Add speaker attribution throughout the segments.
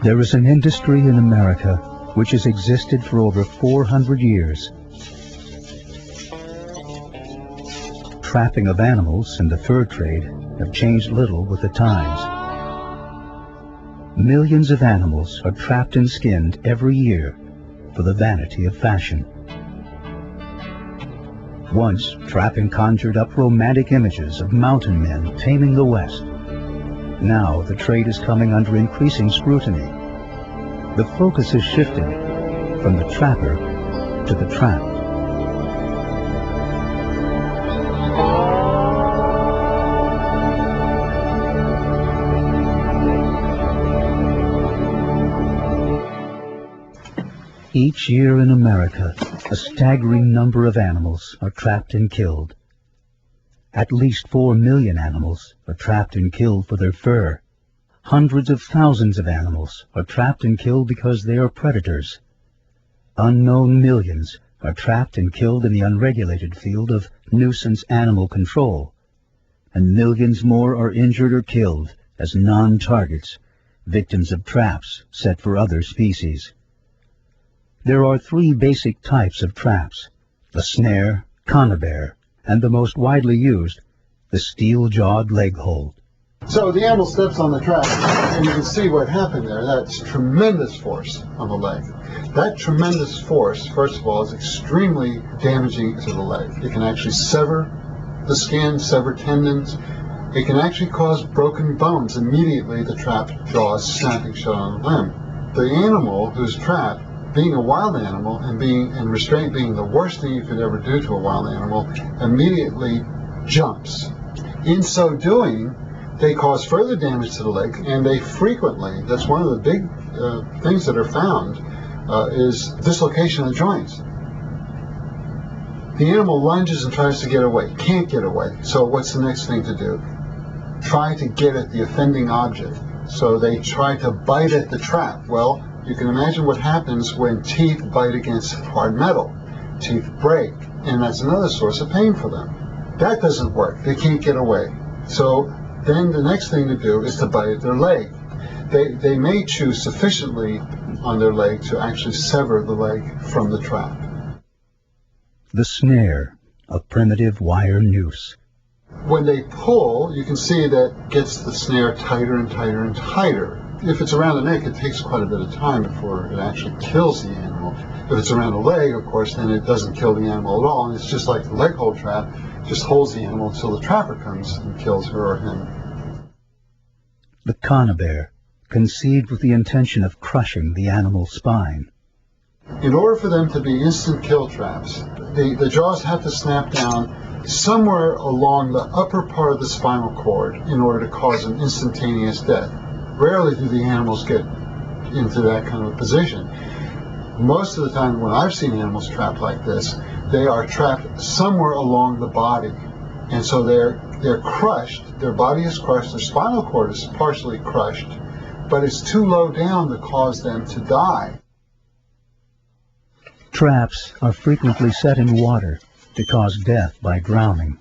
Speaker 1: There is an industry in America which has existed for over 400 years. Trapping of animals and the fur trade have changed little with the times. Millions of animals are trapped and skinned every year for the vanity of fashion. Once, trapping conjured up romantic images of mountain men taming the West. Now, the trade is coming under increasing scrutiny. The focus is shifting from the trapper to the trapped. Each year in America, a staggering number of animals are trapped and killed. At least 4 million animals are trapped and killed for their fur. Hundreds of thousands of animals are trapped and killed because they are predators. Unknown millions are trapped and killed in the unregulated field of nuisance animal control. And millions more are injured or killed as non-targets, victims of traps set for other species. There are 3 basic types of traps: the snare, conibear, and the most widely used, the steel-jawed leg hold.
Speaker 2: So the animal steps on the trap, and you can see what happened there. That's tremendous force on the leg. That tremendous force, first of all, is extremely damaging to the leg. It can actually sever the skin, sever tendons. It can actually cause broken bones. Immediately the trap jaw is snapping shut on the limb. The animal who's trapped, being a wild animal and restraint being the worst thing you could ever do to a wild animal, immediately jumps. In so doing, they cause further damage to the leg, and they frequently, that's one of the big things that are found, is dislocation of the joints. The animal lunges and tries to get away, can't get away. So what's the next thing to do? Try to get at the offending object. So they try to bite at the trap. Well, you can imagine what happens when teeth bite against hard metal. Teeth break, and that's another source of pain for them. That doesn't work. They can't get away. So then the next thing to do is to bite at their leg. They may chew sufficiently on their leg to actually sever the leg from the trap.
Speaker 1: The snare, a primitive wire noose.
Speaker 2: When they pull, you can see that gets the snare tighter and tighter and tighter. If it's around the neck, it takes quite a bit of time before it actually kills the animal. If it's around the leg, of course, then it doesn't kill the animal at all. And it's just like the leg hold trap, just holds the animal until the trapper comes and kills her or him.
Speaker 1: The conibear, conceived with the intention of crushing the animal's spine.
Speaker 2: In order for them to be instant kill traps, the jaws have to snap down somewhere along the upper part of the spinal cord in order to cause an instantaneous death. Rarely do the animals get into that kind of a position. Most of the time when I've seen animals trapped like this, they are trapped somewhere along the body. And so they're crushed, their body is crushed, their spinal cord is partially crushed, but it's too low down to cause them to die.
Speaker 1: Traps are frequently set in water to cause death by drowning.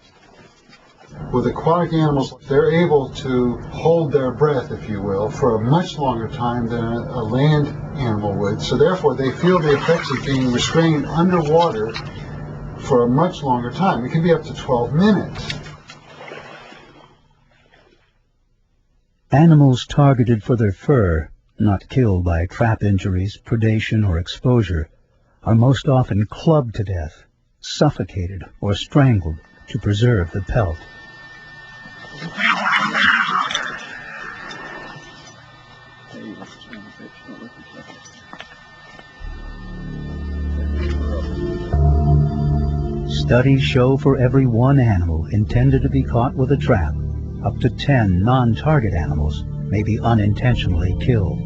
Speaker 2: With aquatic animals, they're able to hold their breath, if you will, for a much longer time than a land animal would. So therefore, they feel the effects of being restrained underwater for a much longer time. It can be up to 12 minutes.
Speaker 1: Animals targeted for their fur, not killed by trap injuries, predation, or exposure, are most often clubbed to death, suffocated, or strangled to preserve the pelt. Studies show for every 1 animal intended to be caught with a trap, up to 10 non-target animals may be unintentionally killed.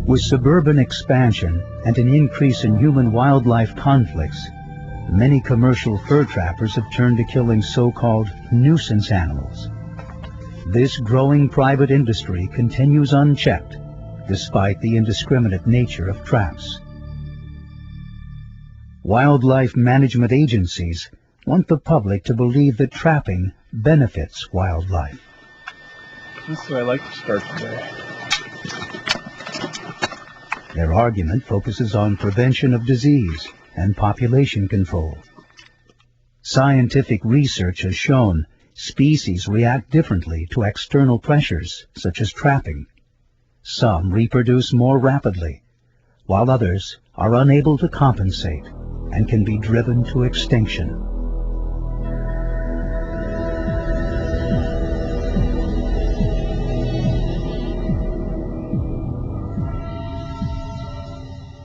Speaker 1: With suburban expansion and an increase in human-wildlife conflicts, many commercial fur trappers have turned to killing so-called nuisance animals. This growing private industry continues unchecked, despite the indiscriminate nature of traps. Wildlife management agencies want the public to believe that trapping benefits wildlife.
Speaker 3: That's the way I like to start today.
Speaker 1: Their argument focuses on prevention of disease and population control. Scientific research has shown species react differently to external pressures, such as trapping. Some reproduce more rapidly, while others are unable to compensate and can be driven to extinction.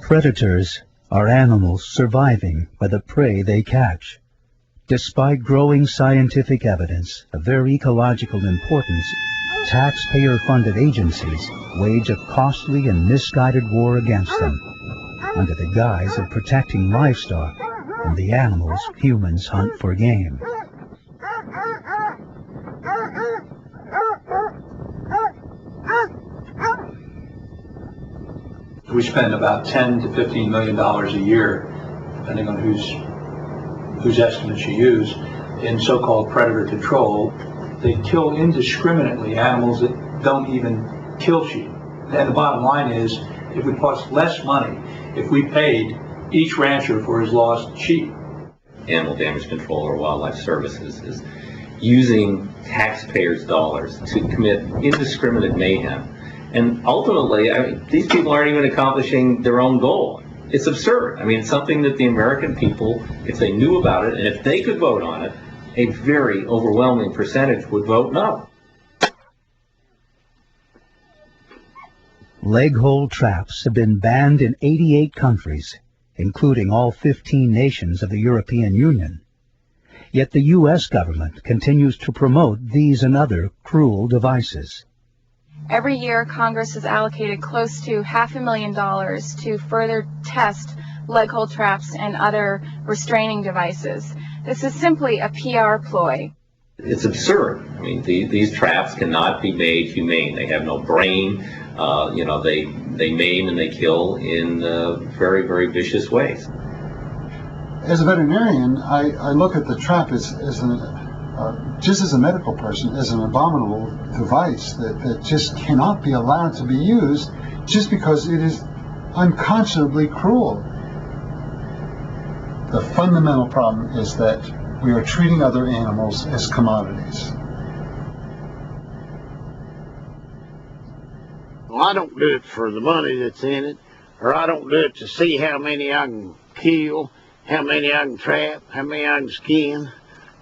Speaker 1: Predators are animals surviving by the prey they catch. Despite growing scientific evidence of their ecological importance, taxpayer-funded agencies wage a costly and misguided war against them, under the guise of protecting livestock and the animals humans hunt for game.
Speaker 3: We spend about $10 to $15 million a year, depending on whose estimates you use, in so-called predator control. They kill indiscriminately animals that don't even kill sheep. And the bottom line is, it would cost less money if we paid each rancher for his lost sheep.
Speaker 4: Animal Damage Control or Wildlife Services is using taxpayers' dollars to commit indiscriminate mayhem. And ultimately, these people aren't even accomplishing their own goal. It's absurd. It's something that the American people, if they knew about it, and if they could vote on it, a very overwhelming percentage would vote no.
Speaker 1: Leg hole traps have been banned in 88 countries, including all 15 nations of the European Union. Yet the U.S. government continues to promote these and other cruel devices.
Speaker 5: Every year, Congress has allocated close to $500,000 to further test leg hole traps and other restraining devices. This is simply a PR ploy.
Speaker 4: It's absurd. These traps cannot be made humane. They have no brain. They maim and they kill in very, very vicious ways.
Speaker 2: As a veterinarian, I look at the trap just as a medical person, as an abominable device that just cannot be allowed to be used just because it is unconscionably cruel. The fundamental problem is that we are treating other animals as commodities.
Speaker 6: Well, I don't do it for the money that's in it, or I don't do it to see how many I can kill, how many I can trap, how many I can skin.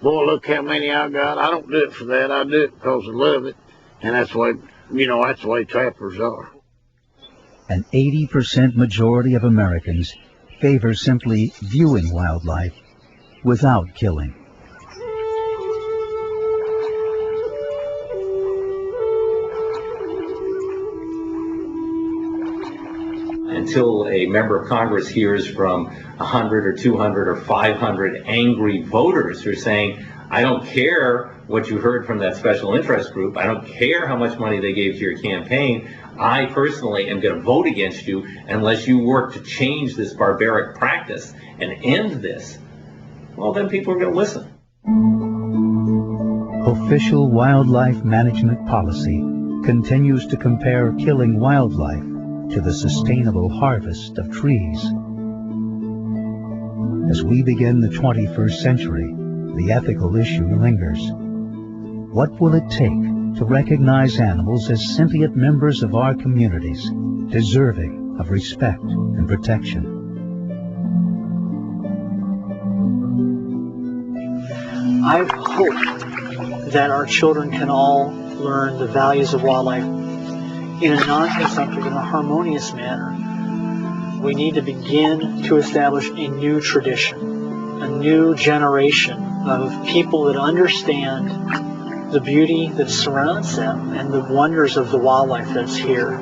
Speaker 6: Boy, look how many I got. I don't do it for that. I do it because I love it, and that's the way, that's the way trappers are.
Speaker 1: An 80% majority of Americans favor simply viewing wildlife without killing.
Speaker 4: Until a member of Congress hears from 100 or 200 or 500 angry voters who are saying, I don't care what you heard from that special interest group, I don't care how much money they gave to your campaign, I personally am going to vote against you unless you work to change this barbaric practice and end this, well, then people are going to listen.
Speaker 1: Official wildlife management policy continues to compare killing wildlife to the sustainable harvest of trees. As we begin the 21st century, the ethical issue lingers. What will it take to recognize animals as sentient members of our communities, deserving of respect and protection?
Speaker 7: I hope that our children can all learn the values of wildlife in a non-consumptive and a harmonious manner. We need to begin to establish a new tradition, a new generation of people that understand the beauty that surrounds them and the wonders of the wildlife that's here.